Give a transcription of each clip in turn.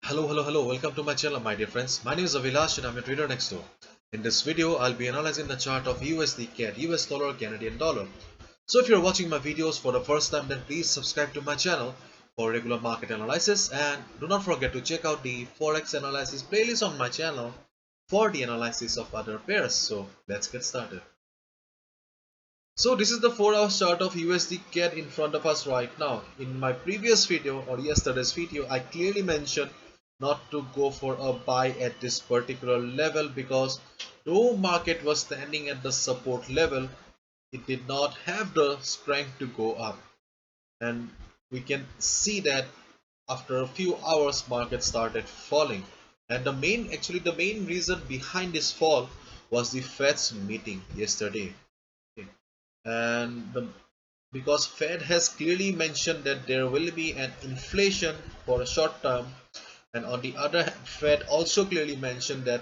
Hello. Welcome to my channel, my dear friends. My name is Avilash and I'm your trader next door. In this video, I'll be analyzing the chart of USD CAD, US dollar, Canadian dollar. So if you're watching my videos for the first time, then please subscribe to my channel for regular market analysis, and do not forget to check out the Forex analysis playlist on my channel for the analysis of other pairs. So let's get started. So this is the 4-hour chart of USD CAD in front of us right now. In my previous video or yesterday's video, I clearly mentioned not to go for a buy at this particular level because though market was standing at the support level, it did not have the strength to go up. And we can see that after a few hours market started falling. And the main reason behind this fall was the Fed's meeting yesterday. Okay. Because Fed has clearly mentioned that there will be an inflation for a short term, and on the other hand, Fed also clearly mentioned that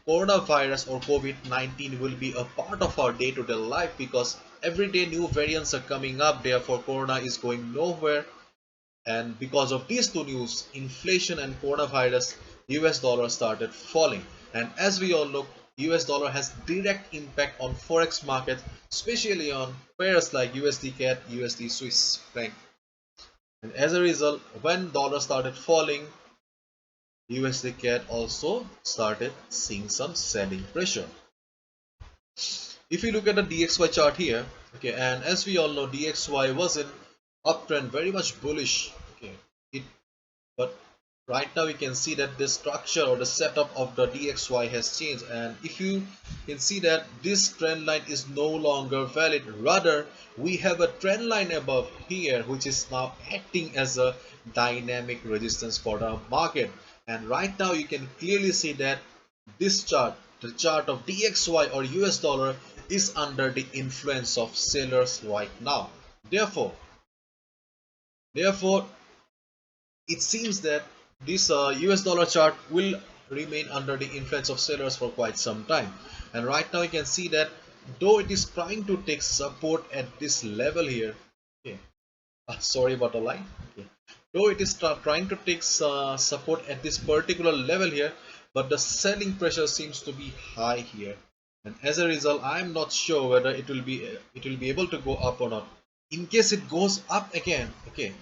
coronavirus or COVID-19 will be a part of our day-to-day life because every day new variants are coming up, therefore corona is going nowhere. And because of these two news, inflation and coronavirus, US dollar started falling. And as we all know, US dollar has direct impact on Forex market, especially on pairs like USD CAD, USD Swiss franc. And as a result, when dollar started falling, USD CAD also started seeing some selling pressure. If you look at the DXY chart here, okay, and as we all know, DXY was in uptrend, very much bullish. Okay, but right now we can see that the structure or the setup of the DXY has changed, and if you can see that this trend line is no longer valid, rather we have a trend line above here which is now acting as a dynamic resistance for the market. And right now you can clearly see that this chart, the chart of DXY or US dollar, is under the influence of sellers right now. Therefore it seems that this US dollar chart will remain under the influence of sellers for quite some time. And right now you can see that though it is trying to take support at this level here, okay, sorry about the line, okay, though it is trying to take support at this particular level here, but the selling pressure seems to be high here, and as a result I am not sure whether it will be able to go up or not. In case it goes up again, okay,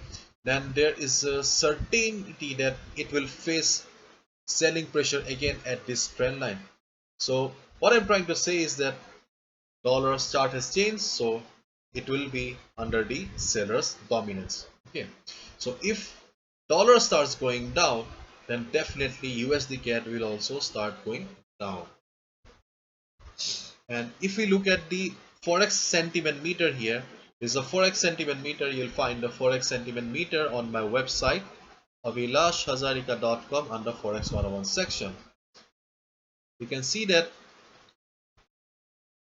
then there is a certainty that it will face selling pressure again at this trend line. So what I'm trying to say is that dollar's chart has changed, so it will be under the seller's dominance. Okay, so if dollar starts going down, then definitely USD CAD will also start going down. And if we look at the Forex sentiment meter here, is a Forex sentiment meter. You'll find the Forex sentiment meter on my website avilashhazarika.com under Forex 101 section. You can see that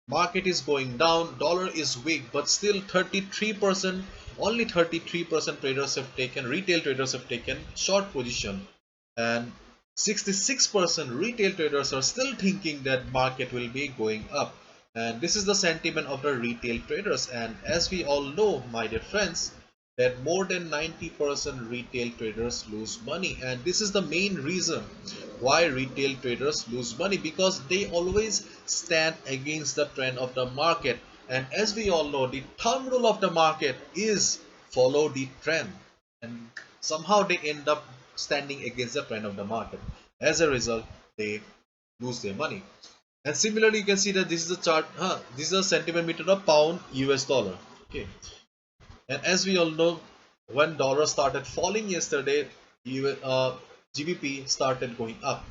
market is going down, dollar is weak, but still 33%, only 33% traders have taken, retail traders have taken short position, and 66% retail traders are still thinking that market will be going up. And this is the sentiment of the retail traders, and as we all know, my dear friends, that more than 90% retail traders lose money. And this is the main reason why retail traders lose money, because they always stand against the trend of the market. And as we all know, the thumb rule of the market is follow the trend, and somehow they end up standing against the trend of the market. As a result, they lose their money. And similarly, you can see that this is a chart, this is a sentiment meter of pound US dollar. Okay, and as we all know, when dollar started falling yesterday, GBP started going up,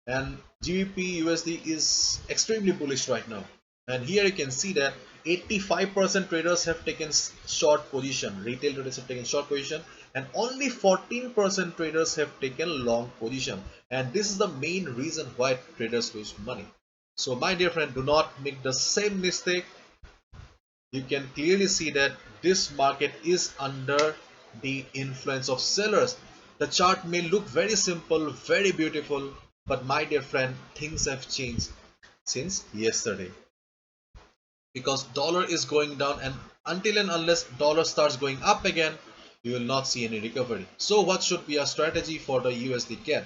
and GBP USD is extremely bullish right now. And here you can see that 85% traders have taken short position, retail traders have taken short position, and only 14% traders have taken long position. And this is the main reason why traders lose money. So my dear friend, do not make the same mistake. You can clearly see that this market is under the influence of sellers. The chart may look very simple, very beautiful, but my dear friend, things have changed since yesterday, because dollar is going down, and until and unless dollar starts going up again, you will not see any recovery. So what should be a strategy for the USD CAD?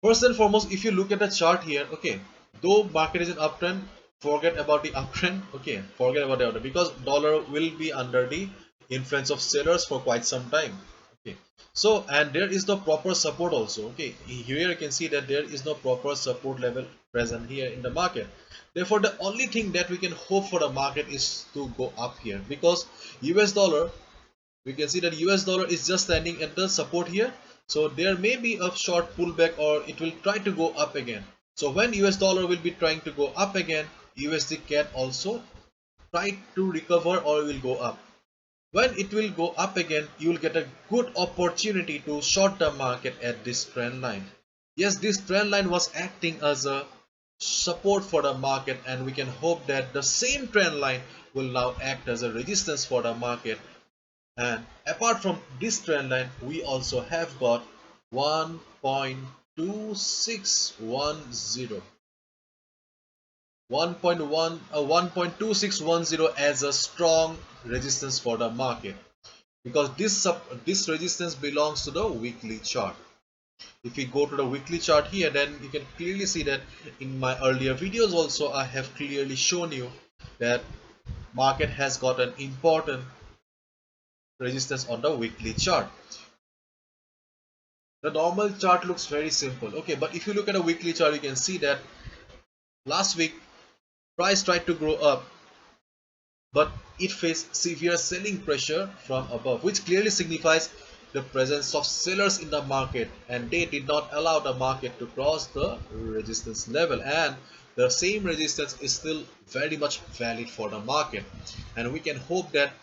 First and foremost, if you look at the chart here, okay, though market is in uptrend, forget about the uptrend, okay, forget about the uptrend, because dollar will be under the influence of sellers for quite some time, okay. So, and there is no proper support also, okay. Here you can see that there is no proper support level present here in the market. Therefore, the only thing that we can hope for the market is to go up here, because US dollar, we can see that US dollar is just standing at the support here. So there may be a short pullback, or it will try to go up again. So when US dollar will be trying to go up again, USD can also try to recover or will go up. When it will go up again, you will get a good opportunity to short the market at this trend line. Yes, this trend line was acting as a support for the market, and we can hope that the same trend line will now act as a resistance for the market. And apart from this trend line, we also have got 1.2610 1.2610 as a strong resistance for the market, because this resistance belongs to the weekly chart. If we go to the weekly chart here, then you can clearly see that in my earlier videos also I have clearly shown you that market has got an important resistance on the weekly chart. The normal chart looks very simple, okay, but if you look at a weekly chart, you can see that last week price tried to grow up, but it faced severe selling pressure from above, which clearly signifies the presence of sellers in the market, and they did not allow the market to cross the resistance level. And the same resistance is still very much valid for the market, and we can hope that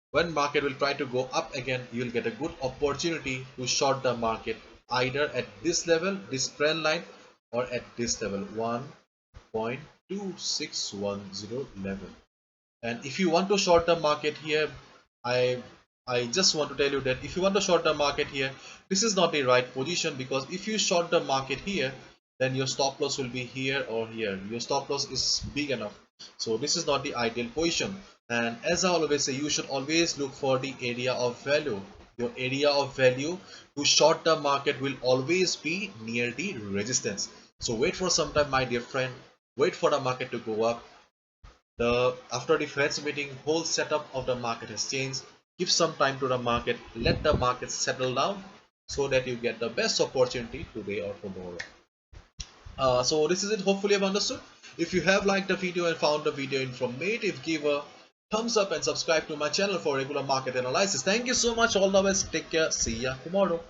when market will try to go up again, you will get a good opportunity to short the market either at this level, this trend line, or at this level 1.2610 level. And if you want to short the market here, I I just want to tell you that if you want to short the market here, this is not the right position, because if you short the market here, then your stop loss will be here or here. Your stop loss is big enough. So this is not the ideal position. And as I always say, you should always look for the area of value. Your area of value to short the market will always be near the resistance. So wait for some time, my dear friend. Wait for the market to go up. After the Fed's meeting, whole setup of the market has changed. Give some time to the market, let the market settle down, so that you get the best opportunity today or tomorrow. So this is it. Hopefully I've understood. If you have liked the video and found the video informative, give a thumbs up and subscribe to my channel for regular market analysis. Thank you so much. All the best. Take care. See ya tomorrow.